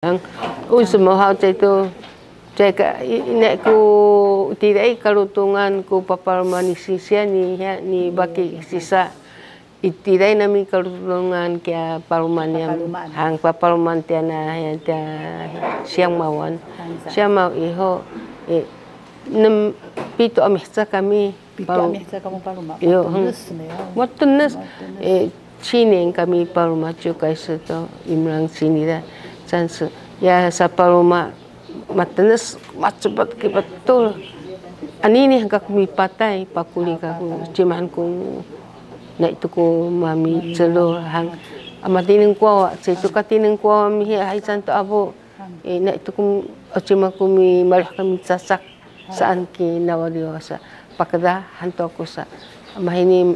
Semua hal itu cakap nek ku tidak kalutungan ku papal manisisia ni baki sisa tidak nami kalutungan kia palumaniam hang papaluman tiana yang tia siang mawan siang mau iho nem pito amihsa kami yo motunes Cini kami paluma cukai seto imlang sini dah chance ya sa paluma matenes macepat ke betul ani ni hangga kami patai pakuli kaku ciman ku nak itu ku mami celo hang amatinin kuah itu katinin kuah mi hai santo abu nak itu ku cima ku mi malah kami sasak saan ki nawadiwasa pakada hanto ku sa mahini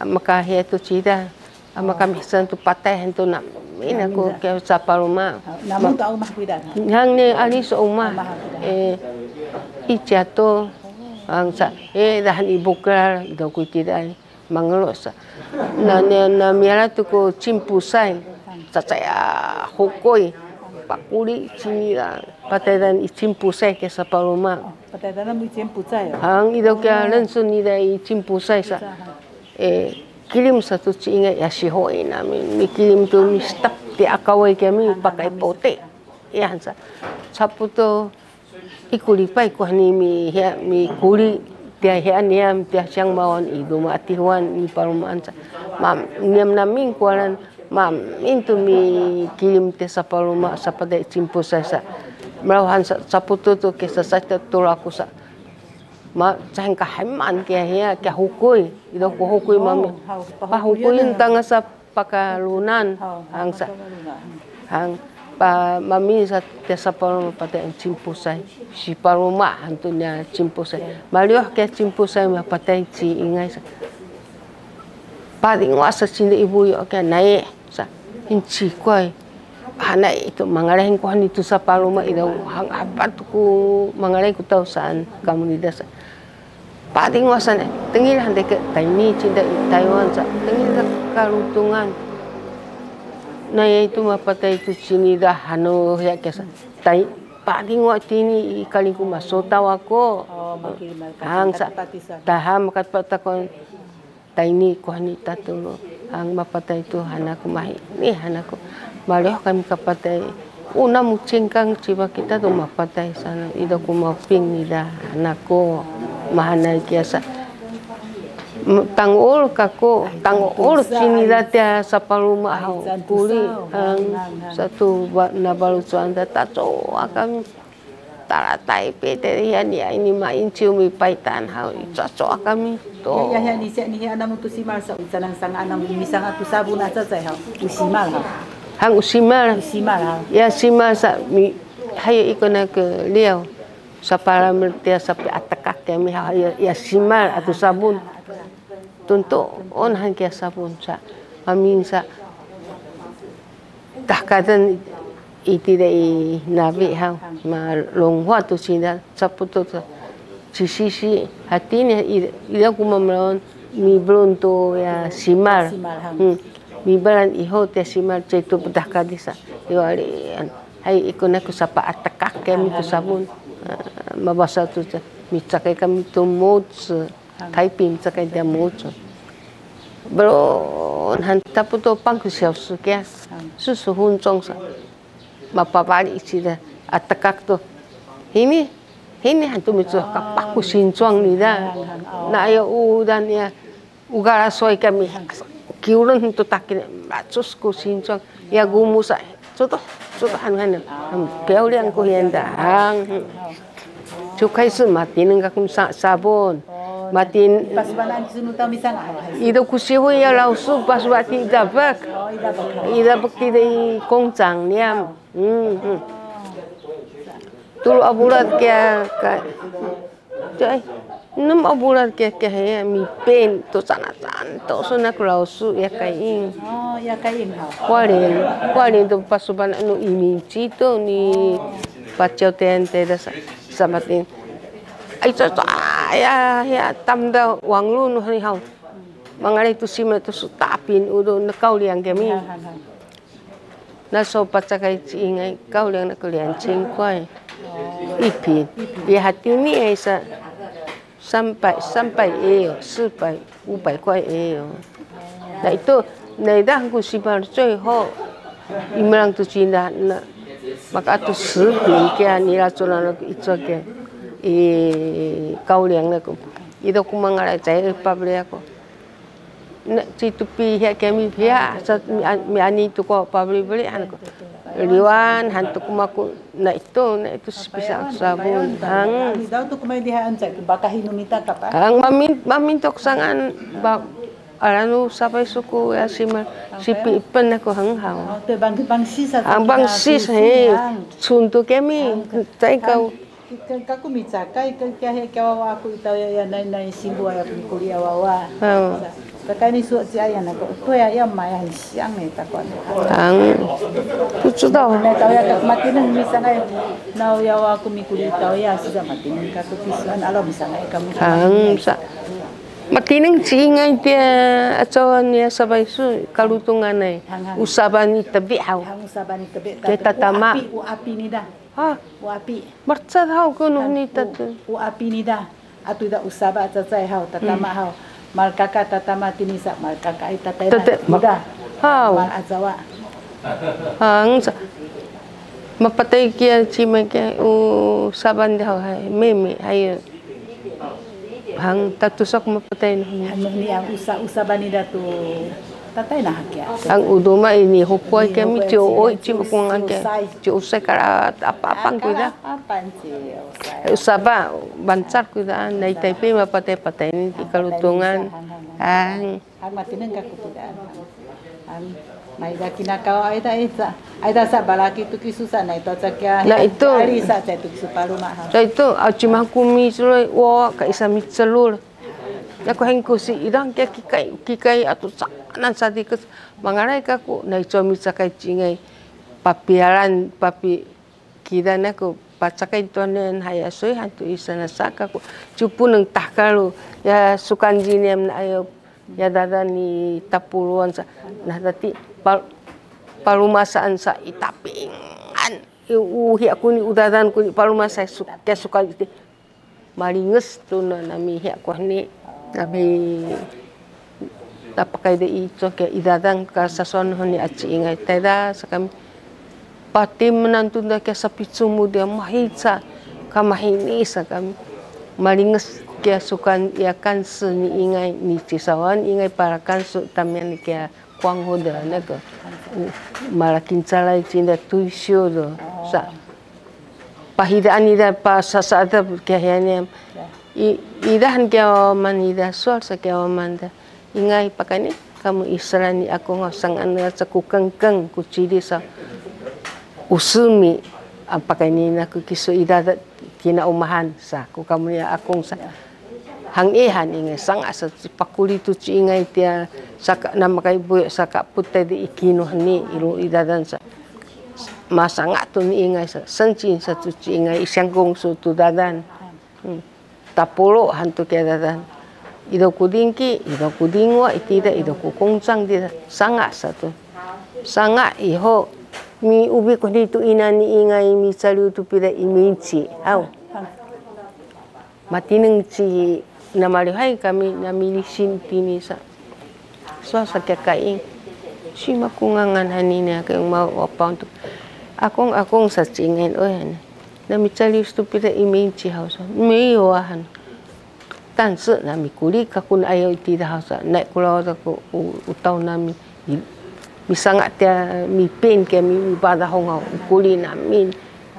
makahia tu cida ama kami santo patai hanto nak ini aku ke sapa rumah namun tahu mah kuidan hang ni ali so umah ijato hang sa dahan ibu klar do ku tidak mangelos na miara tu ko cimpusai sa saya hukoi pakuli sini patai dan cimpusai ke sapa rumah patai dan mu cimpusai hang ido ke lensun ni dai cimpusai sa kirim satu ingat ya si hoi nami mi kirim tu mi stop ti akawai kami pakai pote ya hansa sapu tu ikulipai ko ni mi kuli dia niam dia siang mawon idu mati huan mi paruman sa mam niam namin kualan mam itu mi kirim te sapaluma sapade cimpu sa melawan sapu tu ke sa tulaku sa ma cang kaheman ke ya ke hukui itu ko hukui mami pa hukuin tanga sa pakalunan hang pa mami sa te sa paloma pate cimpusai si paloma hantunya cimpusai malioh ke cimpusai ma pate ci ingai sa paling wasa sini ibu yo ke naik sa inci koi hanai itu mangareng ko itu sa paloma itu hang apa ku mangareng ku tahu saan komunitas paling wasan tengil hande ke taini cinta Taiwan sa tengil kalutungan na itu mapatai itu sini dah hano ya kesa tai paling waktu ini kali ku masuk tahu aku hang sa taham kat patakon taini ko hani tatulo hang mapatai itu hanaku mahi ni hanaku malih kami kapatai una mucingkang ciba kita tu mapatai sana ida ku maping ida hanaku mahana kiasa tangul kaku tangul sini dah sapaluma hau kuli satu nabalu suanda taco akan taratai pete ya ini main ciumi paitan hau taco kami to ya ni anak tu simal sa sanang sang anak misang atu sabun aja saya hau usimal hang usimal ya simal sa mi hayo ikona ke liau sapala mertia sapi atakak kami ya simal atau sabun tuntuk on han kia sabun sa amin sa tahkatan iti dai nabi ha ma longhua tu sina saputo sisi hatinya ida kuma melon mi bronto ya simal mi balan iho te simal cetu petahkadisa yo ali hai ikona ku sapa atakak kami tu sabun mabasa tu micakai kami tu mots typing cakai dia mots bro hanta puto pangku siap sukia susu huncong sa mapapali sida atakak tu ini hantu micu kapaku sincuang ni dah na ayo udan ya ugara soi kami kiuran tu takin macus ku sincuang ya gumusa contoh han kau liang ku hienda hang cukai su matin ngak sabun matin pas banan sunu ta misang itu kusihu ya lausu pas wati dabak idabak ti kongcang niam tulu abulat kya jai num abulat kya ya mi pen to sanatan to sona klausu ya kain ya kain ha kualin to pasuban anu iminci to ni pacau tente da samatin ai to ya tamda wanglu nu hani hau mangalai tu sima tu tapin udo nakau liang kami 那时候把这个应该高粱那个2000块一瓶，也还丢你也是300也有，400、500块也有。那itu那dah aku simpan 最后，imlang tu Cina na maka tu 10瓶kia nila cuna na itu ke高粱那个，itu aku mengalami saya pabrik aku. Na situ pihak kami pihak mi ani tu ko pabrik beli anku. Liwan hantu kumaku na itu bisa sabun hang daw to kumay dihaan sa baka hinumita ka pa hang mamintok sangan ba alanu sabay suku ya sipi pen ako hang hao to bang sisa ang bang sis he sunto kami tay kau kaku mitsakai kaya kawawa aku itaw ya nay simbo ya kuliah wawa kakani suat siya na ko to ya maya siyang eh takon ang tutudaw na taw ya matinang misangay naw yawa ko mikuli taw ya sida matinang ka ko pisan alam misangay kami ang sa matinang singay dia acawan ya sabay su kalutungan ay usaban ni tabihaw ang usaban ni tabi kita tama uapi ni da ha uapi martsad haw kuno ni tatu uapi ni da atu da usaba tsay haw tatama haw mal kakak tatama tinisa mal kakak itatay muda haw mal azawa ang mapatay kia chime kia usaban di haw meme hayo hang tatusok mapatay ni ang usaban ni datu tatay na hakya ang uduma ini hopoy kami oi chimo kung ang ke usay kara apa-apang kuda usaba bancar kuda nay taype mapatay ni kalutungan ang matineng ka kutudaan ang may kinakaw ay da sa balaki tu kisusa na ito sakya na ito ari sa tu kisupalu ma ha na ito achima kumi suloy wa ka isa mitsalul ako hengko si idang kaya kikai atau nan sadikas mangarai kaku na ito mitsakai cingay papiaran papi kita nako pacakai tuanen hayasoy hantu isa na saka ko cupu nang takalu ya sukan jiniam na ayo ya dada ni tapuluan sa nah tati palumasaan sa itapingan uhi aku ni udadan ku ni palumasa kaya sukan iti malinges tu na nami hi aku ni nami tapakai de ito kaya idadang kasason ni aci ingay teda sa kami pati menantu da kaya sa pitsumu dia mahitsa kamahini sa kami malinges kaya sukan ya kansu ni ingay ni cisawan ingay para kansu tamian ni kaya kuang hoda naga malaking calay cinta tuisyo do sa pahidaan ida pa sa saada kaya niya idahan kaya man ida sual sa kaya man da ingay pakani kamu isra ni ako nga sangan sa kukangkang kucidi sa usumi ang pakani na kukiso ida kinaumahan sa kukamu niya akong sa hangihan ingay sang asa pakulitu ci ingay tia saka namakay buyo saka putay di ikinuhan ni ilo idadan sa masanga to ni ingay sa sanchin sa tuci ingay isyang kong su tu dadan tapulo hantu kaya dadan ido kudingki ido kudingwa itida ido kukongcang di sanga sa to sanga iho mi ubi ko dito ina ni ingay mi saliu tu pida iminci aw matineng ci namalihay kami namilisin tini sa so sa kakain si makungangan hanina kayong mawapa untuk akong sa cingin oyan namitsalius tu pida iminci hausa mayawahan tanse nami kuli kakun ayaw tida hausa naik kulaw ko utaw nami misanga tia mi pen kaya mi badahong kuli namin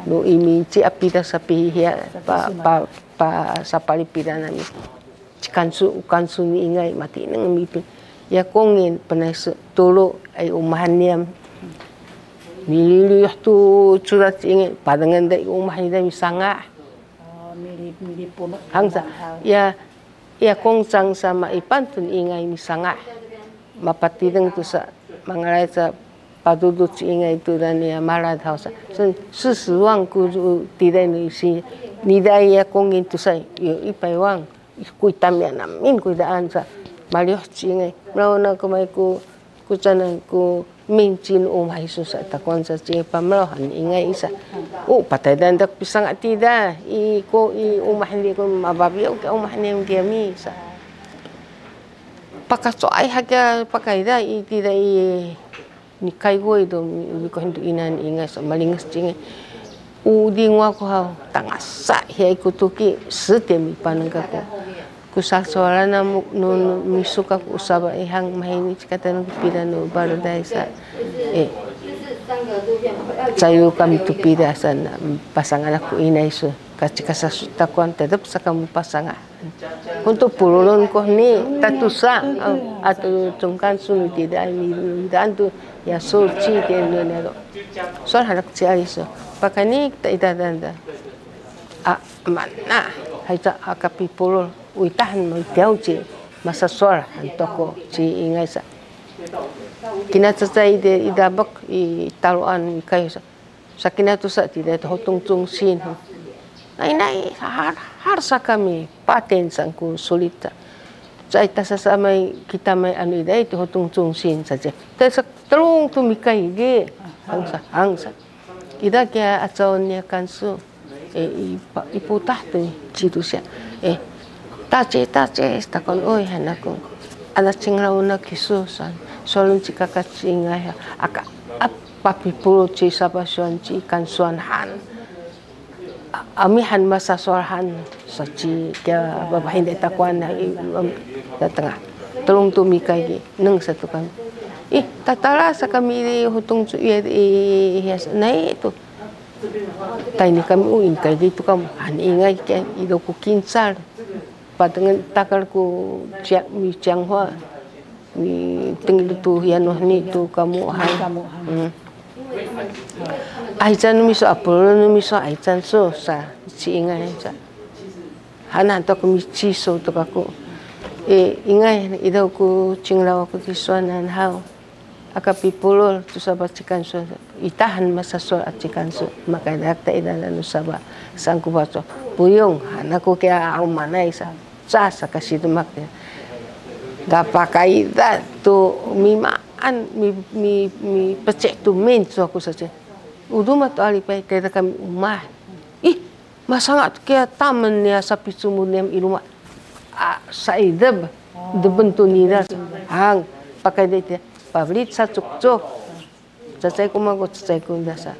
no iminci apita sa pihia pa sa palipida namin kansu ni ingay mati nang mipin ya kongin panay tulo ay umahan niyam nililiyah tu surat ingay padangan da umahan niyam misanga mili puno hangsa ya kong sa maipantun ingay misanga mapatidang tu sa mangalay sa padudut si ingay tu dan ya marad hausa so susuwang ku tiday ni si niday ya kongin tu sa ipaiwang kuy tamya namin kuy daan sa maliyos ingay. Mao na kumay ku sanan ku Mincin umah Yesus sa takon sa cing pamlohan ingay isa. Patay dan dak pisang atida i umah ni ko mababiyo ka umah ni kami sa. Pakaso ay haga pakaida i tida i ni kaigo itu ko hindu inan ingay sa malingas cing. Udi ngwa ko ha tangasa hiay kutuki setemi panangka ko. Kusak suara na misuka ko usaba ihang mahini kata ng pida no baru dahil sa sayo kami tupida sa pasangan ako inay so kasi kasasutakuan tetap sa kamu pasangan untuk pululon ko ni tatusa atau tungkan sunu tidak ini dan tu ya suci dia nero soal hanak cari so pakani tak idadanda mana haita akapi pulul Uitahan mo tiauci masa suara antoko ci ingay sa kinatsa ide idabak i taruan kayo sa kinatusa tidak hotong tungsin ay harsa kami paten sangku sulita sa ita sa may kita may ano ida ito hotong tungsin saja sa terung tumikay ge hangsa ida kaya atsaon niya kanso iputah tu citu siya tace takon oi hanako anak cingrau na kisusan solun cika kacinga aka papi puro ci sabason ci kansuan han amihan masa sorhan sa ci kaya babahin de takwan na datanga tulong tumikay gi nang sa tukan tatala sa kami hutong na ito tayo ni kami uin kay dito kam ingay kaya idaw ko kinsar padangan takar ko mi Changhua mi tinglu tu yano ni tu kamu ai chan mi so apolo mi so ai chan so sa si ingai sa hanan to mi chi so to kako ingai idaw ko chinglaw ko kisuanan hao akapi pulol tu sabat cikan so itahan masa so at cikan so makadak ta idalan usaba sangku baso puyong anako kaya arumanay sa kasih demak ya dapat kaida tu mimaan mi pecek tu main so aku saja uduma tu alipai kita kami umah masangat kaya taman ya sapi sumurniam iluma saideb debentu nira hang pakai dia pablit sa cuk cacai kumago cacai kundasa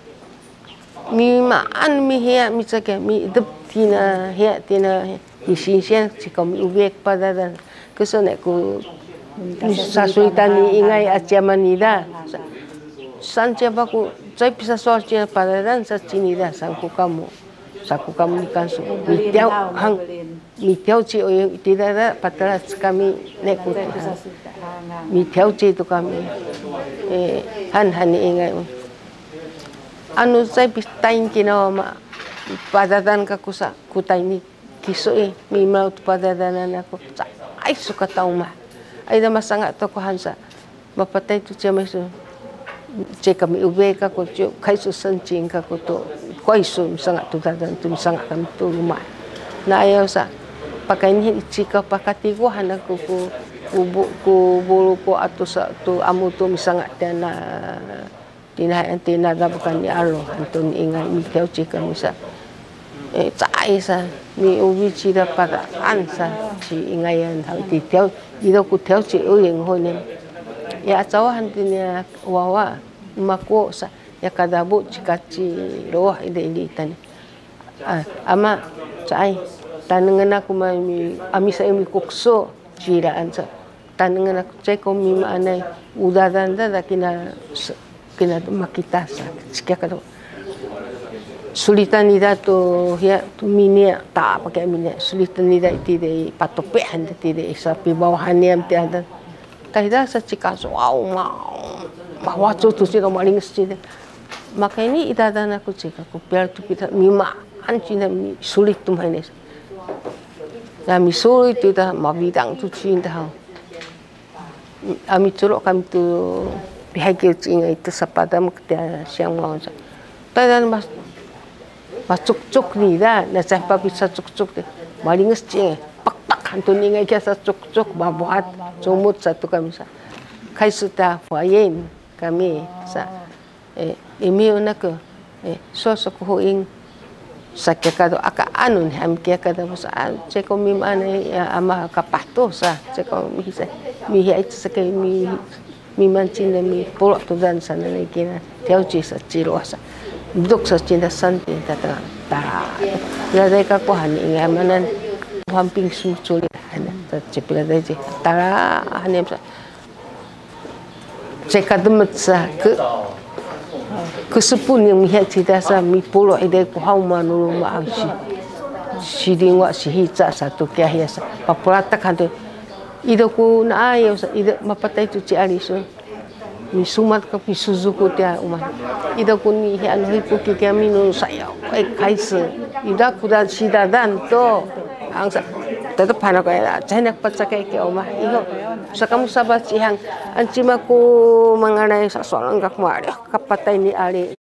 mimaan mi hiya mi cakap mi deb tina hiya tina Isinsian si kami ubek pada dan kesonek ku sasuitan ni ingai aciaman nida sanche baku saya bisa sorcia pada dan sa cinida sangku kamu ikan su mitiau ci oyang tidak ada patras kami neku mitiau ci itu kami han ingai anu saya pistain kinawa pada dan kakusa kutai ni kiso mi mau pada danan ako ay suka tauma ay na masangat to ko hansa mapatay tu cema so che kami ube ka ko kai su sancing ka ko to koi su sangat tu dadan tu sangat kami tu rumah na ayaw sa pakain chika pakati ko hanak ko bulu ko ato sa tu amu tu misangat na tina bukan ni aro antun ingay mi teo chika misa cai sa mi ubi chi da pada ansa chi ingayan hau ti teo ido ku teo chi uyeng honem ya cawahan tinya wawa mako sa ya kadabu chikachi roh ide ilitan ama cai tanengan aku mi amisa mi kukso jiraan sa tanengan aku cai ko mi manai udadan da kina makita sa sikia kado sulitan ida tu ya tu minia tak pakai minia sulitan ida tidak patopehan tidak sapi bawahan yang tiada tidak secika wow bahwa tu sih maling sih maka ini ida dan aku cika aku biar tu kita mima ancina mi sulit tu maines na mi sulit tu dah mabidang tu cinta ami curok kami tu pihak cinga itu sepadam kita siang mau tak mas cuk ni dah, nasi papi sa cuk deh, maling cing, pak hantu ni ngai kiasa cuk babuat, comot satu kami sa, kai suta fayen, kami sa imi una ko so ko ing sa kado aka anu ni am kia kada sa che ko mi mana ama kapato sa che ko mi hi sa ke mi mancin mi polo to dan sana ni kina teo chi sa chiro sa duk sa cinta santi tata ta ya dai ka ko han inga manan hamping suculi ana ta cepila dai je tara hanem sa che kademet sa ke sepun yang mihat cita sa mi polo ide ko haumanu ma si dingwa si hica satu kia hiasa papulata kanto ido ku na ayo sa ido mapatai tu ci aliso mi sumat ka pi suzuku tia uma ido ku ni hi anu hipu ki kami no saya kaise ida ku da sida dan to angsa tetap hana ko china pacakai ke uma iho sakamu sabat sihang ancima ku mengenai soal enggak mau kapatai ni ali